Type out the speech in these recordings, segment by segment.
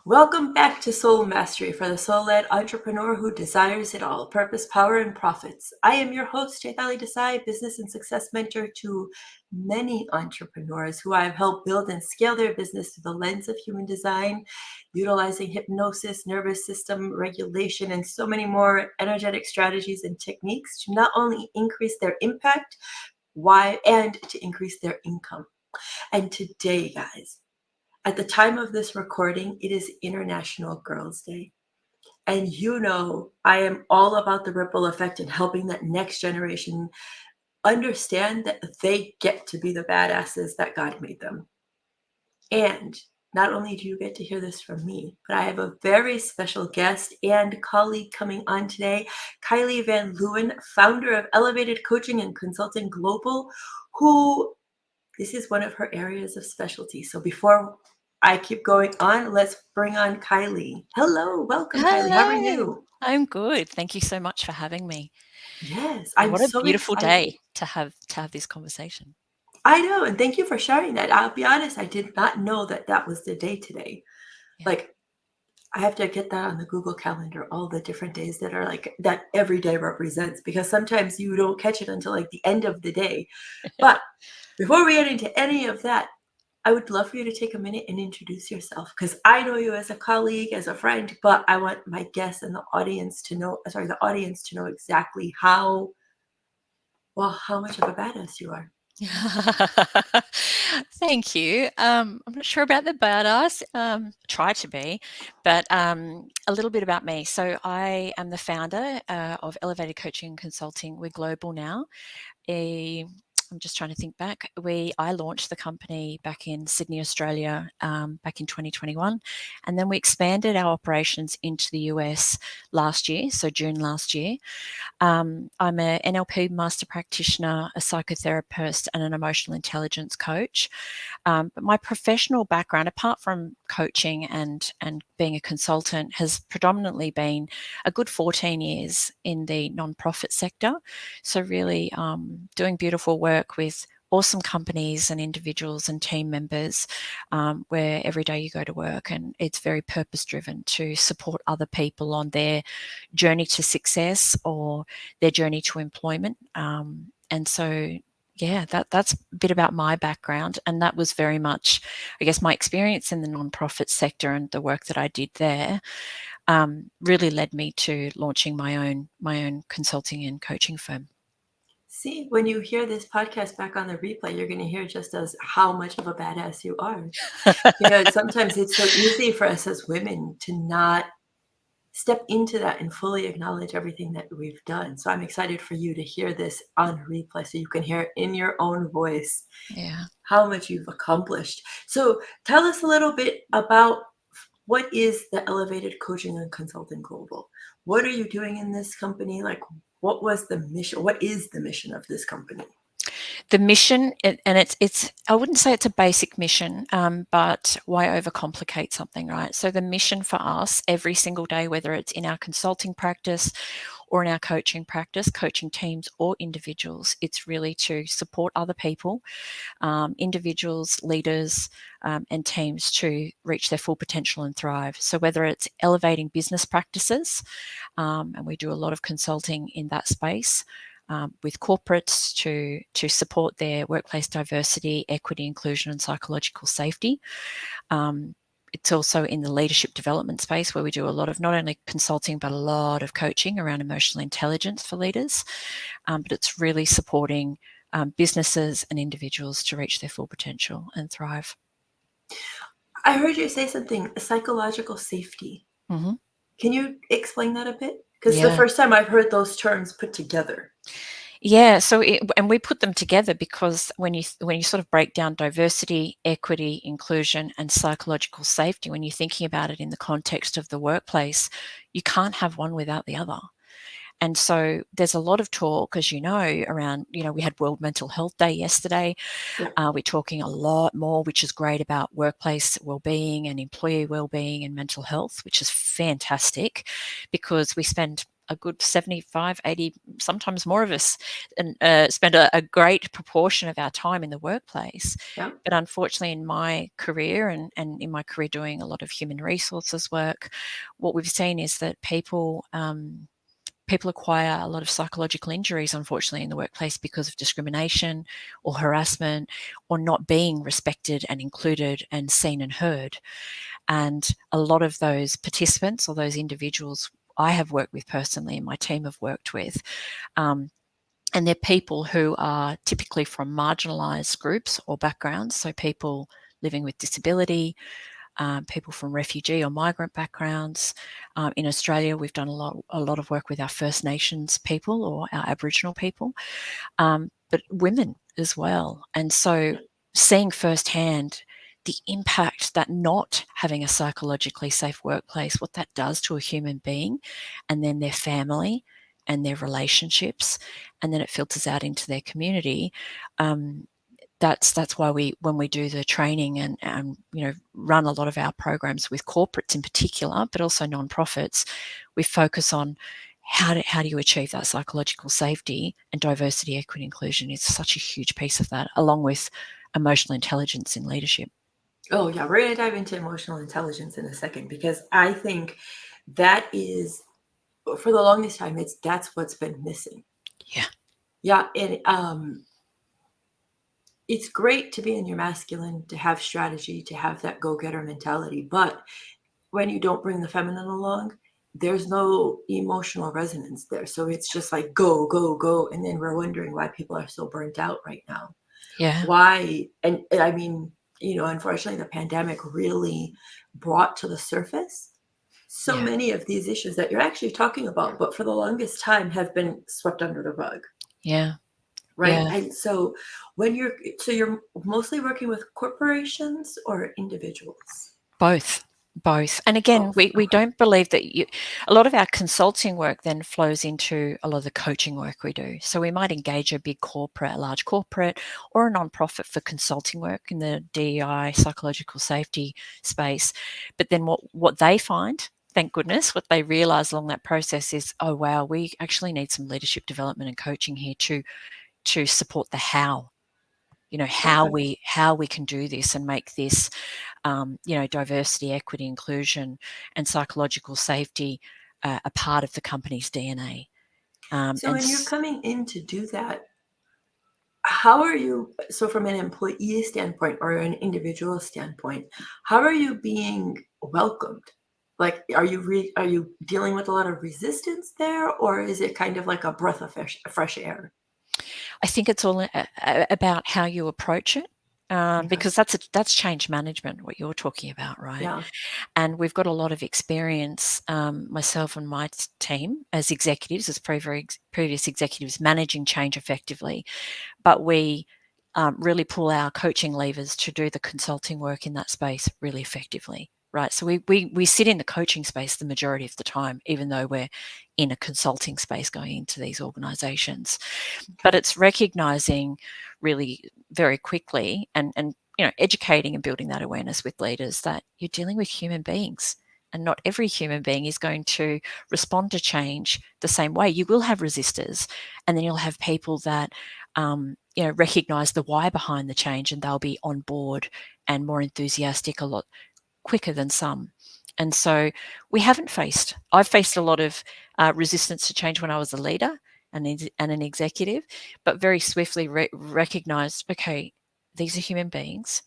Welcome back to Soul Mastery for the soul-led entrepreneur who desires it all, purpose, power, and profits. I am your host, Kylie Desai, business and success mentor to many entrepreneurs who I have helped build and scale their business through the lens of human design, utilizing hypnosis, nervous system regulation, and so many more energetic strategies and techniques to not only increase their impact, and to increase their income. And today, guys, at the time of this recording, it is International Girls' Day. And I am all about the ripple effect and helping that next generation understand that they get to be the badasses that God made them. And not only do you get to hear this from me, but I have a very special guest and colleague coming on today, Kylie van Luyn, founder of Elevated Coaching and Consulting Global, who this is one of her areas of specialty. So before I keep going on, let's bring on Kylie. Hello, welcome, Kylie. How are Hello. you? I'm good. Thank you so much for having me. Yes, I'm What a so beautiful excited. day to have this conversation. I know, and thank you for sharing that. I'll be honest, I did not know that that was the day today. Yeah. Like, I have to get that on the Google Calendar, all the different days that are like that every day represents, because sometimes you don't catch it until like the end of the day. But before we get into any of that, I would love for you to take a minute and introduce yourself, because I know you as a colleague, as a friend, but I want my guests and the audience to know, exactly how much of a badass you are. Thank you. I'm not sure about the badass. Try to be, but a little bit about me. So I am the founder of Elevated Coaching and Consulting. We're global now. I'm just trying to think back. I launched the company back in Sydney, Australia, back in 2021, and then we expanded our operations into the US last year, so June last year. I'm an NLP master practitioner, a psychotherapist, and an emotional intelligence coach. But my professional background, apart from coaching and being a consultant, has predominantly been a good 14 years in the nonprofit sector. So really doing beautiful work with awesome companies and individuals and team members, where every day you go to work and it's very purpose driven to support other people on their journey to success or their journey to employment. And so yeah, that's a bit about my background, and that was very much, I guess, my experience in the nonprofit sector and the work that I did there really led me to launching my own consulting and coaching firm. See, when you hear this podcast back on the replay, you're going to hear just as how much of a badass you are. Sometimes it's so easy for us as women to not step into that and fully acknowledge everything that we've done. So I'm excited for you to hear this on replay so you can hear in your own voice Yeah. how much you've accomplished. So tell us a little bit about what is the Elevated Coaching and Consulting Global? What are you doing in this company? Like, what was the mission? What is the mission of this company? The mission, and it's I wouldn't say it's a basic mission, but why overcomplicate something, right? So the mission for us every single day, whether it's in our consulting practice or in our coaching practice, coaching teams or individuals, it's really to support other people, individuals, leaders, and teams to reach their full potential and thrive. So whether it's elevating business practices, and we do a lot of consulting in that space, with corporates to support their workplace diversity, equity, inclusion, and psychological safety. It's also in the leadership development space where we do a lot of not only consulting but a lot of coaching around emotional intelligence for leaders. But it's really supporting businesses and individuals to reach their full potential and thrive. I heard you say something, psychological safety. Mm-hmm. Can you explain that a bit? Because it's the Yeah. first time I've heard those terms put together. Yeah, so and we put them together because when you sort of break down diversity, equity, inclusion, and psychological safety, when you're thinking about it in the context of the workplace, you can't have one without the other. And so there's a lot of talk, as you know, around, we had World Mental Health Day yesterday. Yeah. We're talking a lot more, which is great, about workplace well-being and employee well-being and mental health, which is fantastic because we spend a good 75, 80, sometimes more of us, and spend a great proportion of our time in the workplace. Yeah. But unfortunately, in my career and in my career doing a lot of human resources work, what we've seen is that people acquire a lot of psychological injuries, unfortunately, in the workplace because of discrimination or harassment or not being respected and included and seen and heard. And a lot of those participants or those individuals I have worked with personally and my team have worked with, and they're people who are typically from marginalised groups or backgrounds, so people living with disability, people from refugee or migrant backgrounds. In Australia, we've done a lot of work with our First Nations people or our Aboriginal people, but women as well. And so seeing firsthand the impact that not having a psychologically safe workplace, what that does to a human being, and then their family and their relationships, and then it filters out into their community. That's why when we do the training and run a lot of our programs with corporates in particular, but also nonprofits, we focus on how do you achieve that psychological safety, and diversity, equity, inclusion is such a huge piece of that, along with emotional intelligence in leadership. Oh, yeah. We're going to dive into emotional intelligence in a second, because I think that is, for the longest time, that's what's been missing. Yeah. Yeah. And it's great to be in your masculine, to have strategy, to have that go-getter mentality. But when you don't bring the feminine along, there's no emotional resonance there. So it's just like go, go, go. And then we're wondering why people are so burnt out right now. Yeah. Why? And I mean, unfortunately, the pandemic really brought to the surface so Yeah. many of these issues that you're actually talking about, but for the longest time have been swept under the rug. Yeah. Right. Yeah. And so you're mostly working with corporations or individuals? Both. Both. And again, Both. we Okay. don't believe that a lot of our consulting work then flows into a lot of the coaching work we do. So we might engage a big corporate, a large corporate, or a nonprofit for consulting work in the DEI, psychological safety space. But then what they find, thank goodness, what they realize along that process is, oh wow, we actually need some leadership development and coaching here to support the how. Okay. How we can do this and make this diversity, equity, inclusion, and psychological safety a part of the company's DNA. So when you're coming in to do that, how are you, so from an employee standpoint or an individual standpoint, how are you being welcomed? Like, are you dealing with a lot of resistance there, or is it kind of like a breath of fresh air? I think it's all about how you approach it. Okay. Because that's change management, what you're talking about, right? Yeah. And we've got a lot of experience, myself and my team as executives, as previous executives, managing change effectively. But we really pull our coaching levers to do the consulting work in that space really effectively, right? So we sit in the coaching space the majority of the time, even though we're in a consulting space going into these organizations. But Okay. it's recognizing really very quickly and educating and building that awareness with leaders that you're dealing with human beings, and not every human being is going to respond to change the same way. You will have resistors, and then you'll have people that recognize the why behind the change, and they'll be on board and more enthusiastic a lot quicker than some. And so I've faced a lot of resistance to change when I was a leader and an executive, but very swiftly recognized, okay, these are human beings.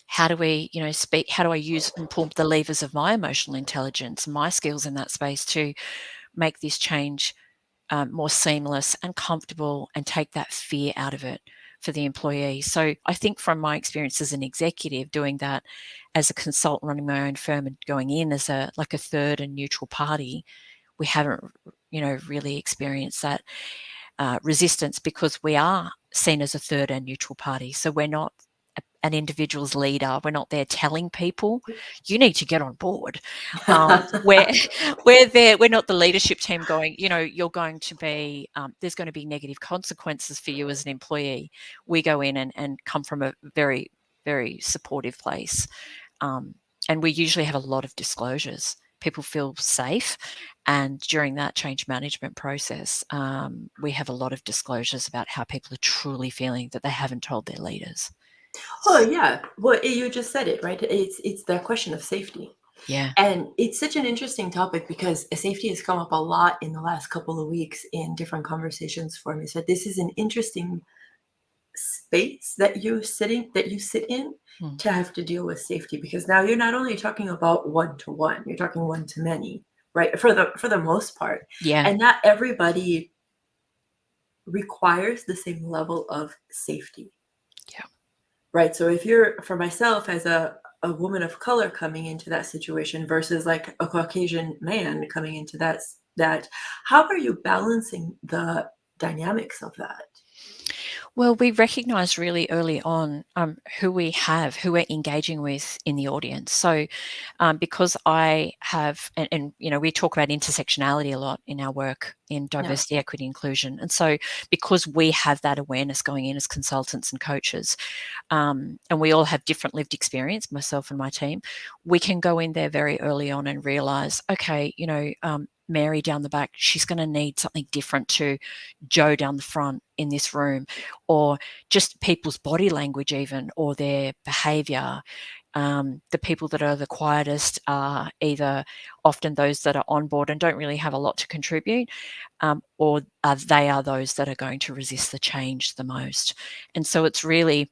How do we, speak? How do I use and pull the levers of my emotional intelligence, my skills in that space to make this change more seamless and comfortable, and take that fear out of it for the employee? So I think from my experience as an executive doing that, as a consultant running my own firm and going in as a third and neutral party, we haven't really experienced that resistance, because we are seen as a third and neutral party. So we're not an individual's leader. We're not there telling people, you need to get on board. We're, we're there. We're not the leadership team going, you're going to be, there's going to be negative consequences for you as an employee. We go in and come from a very, very supportive place. And we usually have a lot of disclosures people feel safe. And during that change management process, we have a lot of disclosures about how people are truly feeling that they haven't told their leaders. Oh yeah. Well, you just said it, right? It's the question of safety. Yeah. And it's such an interesting topic because safety has come up a lot in the last couple of weeks in different conversations for me. So this is an interesting space that you sit in Mm. to have to deal with safety, because now you're not only talking about one to one, you're talking one to many, right? For the most part. Yeah. And not everybody requires the same level of safety. Yeah. Right. So if you're, for myself as a woman of color coming into that situation versus like a Caucasian man coming into that, how are you balancing the dynamics of that? Well, we recognize really early on who we're engaging with in the audience. So, because I have, and we talk about intersectionality a lot in our work in Yeah. diversity, equity, inclusion, and so because we have that awareness going in as consultants and coaches, and we all have different lived experience, myself and my team, we can go in there very early on and realize, okay, Mary down the back, she's going to need something different to Joe down the front in this room, or just people's body language, even, or their behavior. The people that are the quietest are either often those that are on board and don't really have a lot to contribute, or they are those that are going to resist the change the most. And so it's really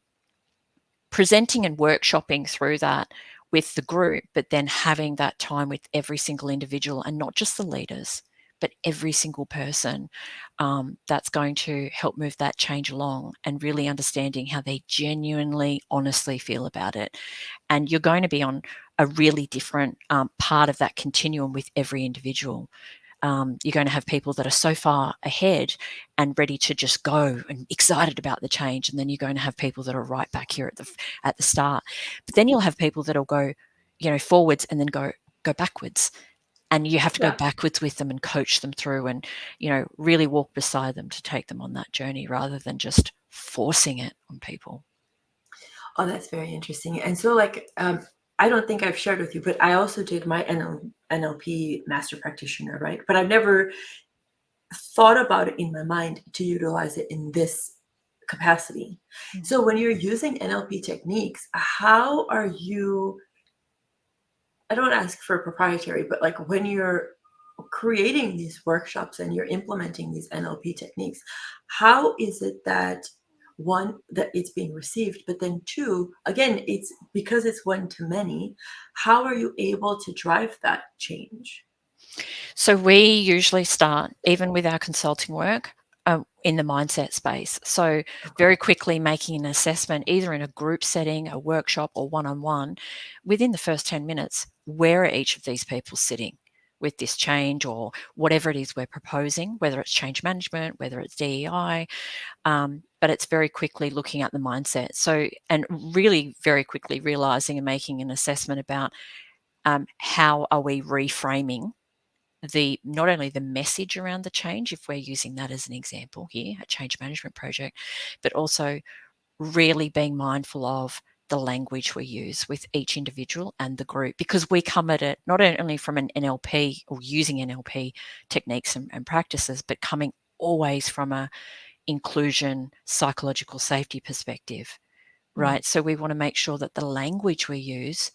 presenting and workshopping through that with the group, but then having that time with every single individual and not just the leaders, but every single person, that's going to help move that change along, and really understanding how they genuinely, honestly feel about it. And you're going to be on a really different part of that continuum with every individual. You're going to have people that are so far ahead and ready to just go and excited about the change, and then you're going to have people that are right back here at the start. But then you'll have people that'll go, forwards and then go backwards, and you have to go Yeah. backwards with them and coach them through, and really walk beside them to take them on that journey rather than just forcing it on people. Oh, that's very interesting. And so, like, I don't think I've shared with you, but I also did my NLP master practitioner, right? But I've never thought about it in my mind to utilize it in this capacity. Mm. So, when you're using NLP techniques, how are you? I don't ask for proprietary, but like when you're creating these workshops and you're implementing these NLP techniques, how is it that one, that it's being received, but then two, again, it's because it's one to many, how are you able to drive that change? So we usually start, even with our consulting work, in the mindset space. So Okay. very quickly making an assessment, either in a group setting, a workshop, or one-on-one, within the first 10 minutes, where are each of these people sitting with this change or whatever it is we're proposing, whether it's change management, whether it's DEI, but it's very quickly looking at the mindset. So, and really very quickly realizing and making an assessment about how are we reframing not only the message around the change, if we're using that as an example here, a change management project, but also really being mindful of the language we use with each individual and the group, because we come at it not only from an NLP or using NLP techniques and practices, but coming always from a inclusion, psychological safety perspective, Mm. right? So we want to make sure that the language we use,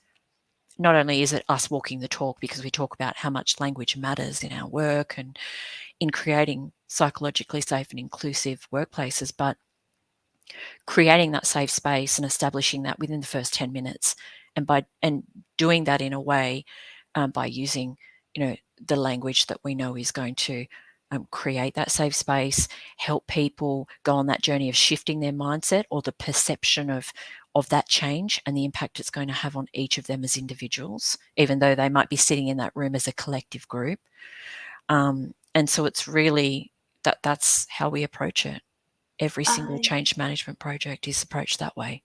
not only is it us walking the talk, because we talk about how much language matters in our work and in creating psychologically safe and inclusive workplaces, but creating that safe space and establishing that within the first 10 minutes, and doing that in a way, by using the language that we know is going to create that safe space, help people go on that journey of shifting their mindset or the perception of that change and the impact it's going to have on each of them as individuals, even though they might be sitting in that room as a collective group. And so it's really that's how we approach it. Every single I change management project is approached that way.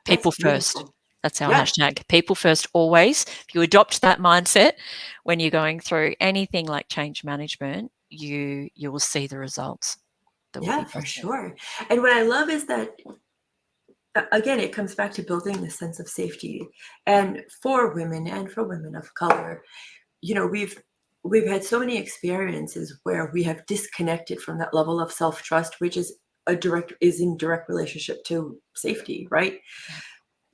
That's People first. beautiful. That's our Yeah. hashtag. People first always. If you adopt that mindset when you're going through anything like change management, you will see the results that will Yeah, be for positive. sure. And what I love is that, again, it comes back to building the sense of safety, and for women of color. we've had so many experiences where we have disconnected from that level of self-trust, which is in direct relationship to safety, right? Yeah.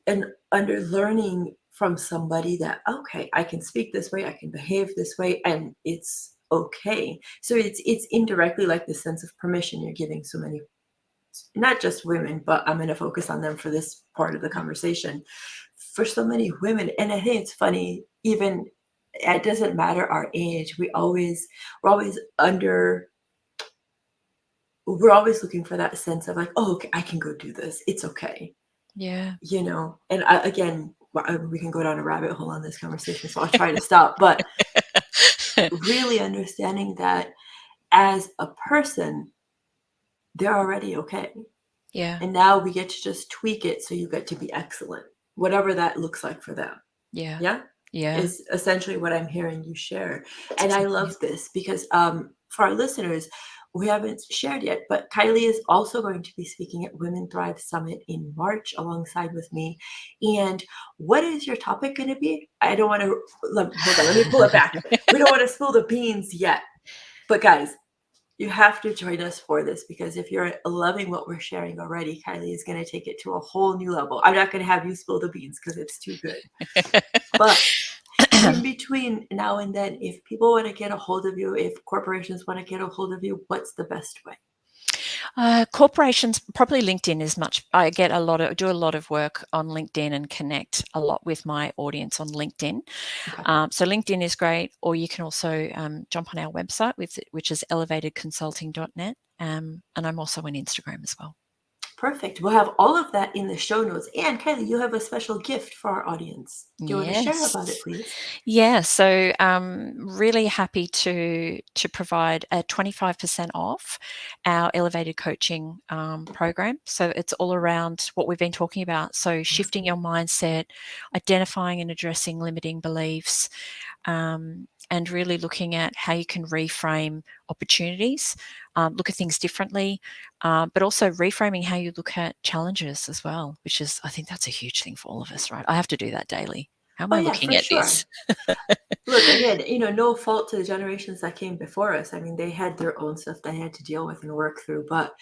And under learning from somebody that, okay, I can speak this way, I can behave this way, and it's okay. So it's indirectly like the sense of permission you're giving so many, not just women, but I'm going to focus on them for this part of the conversation. For so many women, and I think it's funny, even it doesn't matter our age, we're always under we're always looking for that sense of like, oh, okay, I can go do this. It's okay. Yeah. And again, we can go down a rabbit hole on this conversation, so I'll try to stop. But really understanding that as a person, they're already okay. Yeah. And now we get to just tweak it so you get to be excellent, whatever that looks like for them. Yeah. Yeah, Yeah. is essentially what I'm hearing you share. And I Exactly. love this because for our listeners, we haven't shared yet, but Kylie is also going to be speaking at Women Thrive Summit in March alongside with me. And what is your topic going to be? I don't want to, hold on, let me pull it back. We don't want to spill the beans yet. But guys, you have to join us for this because if you're loving what we're sharing already, Kylie is going to take it to a whole new level. I'm not going to have you spill the beans because it's too good. But in between now and then, if people want to get a hold of you, if corporations want to get a hold of you, what's the best way? Corporations, probably LinkedIn is much. I do a lot of work on LinkedIn and connect a lot with my audience on LinkedIn. Okay. So LinkedIn is great, or you can also jump on our website, which is elevatedconsulting.net. And I'm also on Instagram as well. Perfect. We'll have all of that in the show notes. And Kylie, you have a special gift for our audience. Do you want to share about it, Yes. please? Yeah. So really happy to provide a 25% off our elevated coaching program. So it's all around what we've been talking about. So shifting your mindset, identifying and addressing limiting beliefs, and really looking at how you can reframe opportunities, look at things differently, but also reframing how you look at challenges as well, which is, I think that's a huge thing for all of us, right? I have to do that daily. How am Oh, I yeah, looking for at this? sure. Look, again, no fault to the generations that came before us. I mean, they had their own stuff they had to deal with and work through, but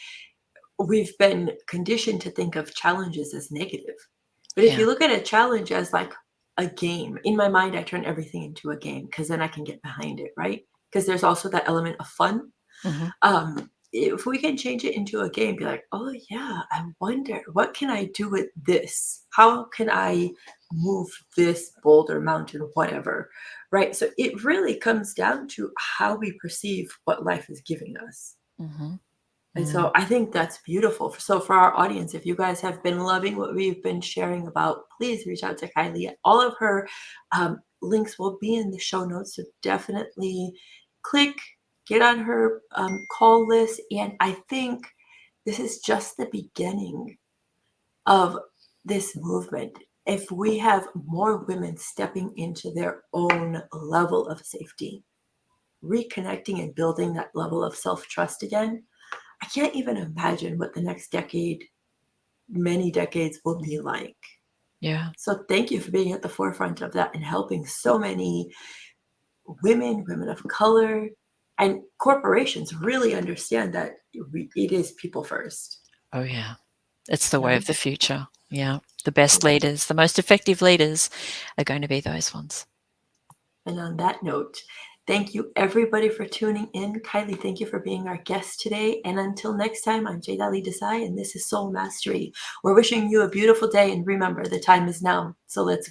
we've been conditioned to think of challenges as negative. But if Yeah. you look at a challenge as like a game, in my mind, I turn everything into a game because then I can get behind it, right? Because there's also that element of fun. Hmm. If we can change it into a game, be like, oh yeah, I wonder what can I do with this? How can I move this boulder, mountain, whatever, right? So it really comes down to how we perceive what life is giving us. Hmm. And Mm. so I think that's beautiful. So for our audience, if you guys have been loving what we've been sharing about, please reach out to Kylie. All of her links will be in the show notes. So definitely click, get on her call list. And I think this is just the beginning of this movement. If we have more women stepping into their own level of safety, reconnecting and building that level of self-trust again, I can't even imagine what the next decade, many decades will be like. Yeah. So thank you for being at the forefront of that and helping so many women, women of color, and corporations really understand that it is people first. Oh, yeah. It's the way Yeah. of the future. Yeah. The best leaders, the most effective leaders are going to be those ones. And on that note, thank you everybody for tuning in. Kylie, thank you for being our guest today. And until next time, I'm Jade Ali Desai, and this is Soul Mastery. We're wishing you a beautiful day. And remember, the time is now. So let's go.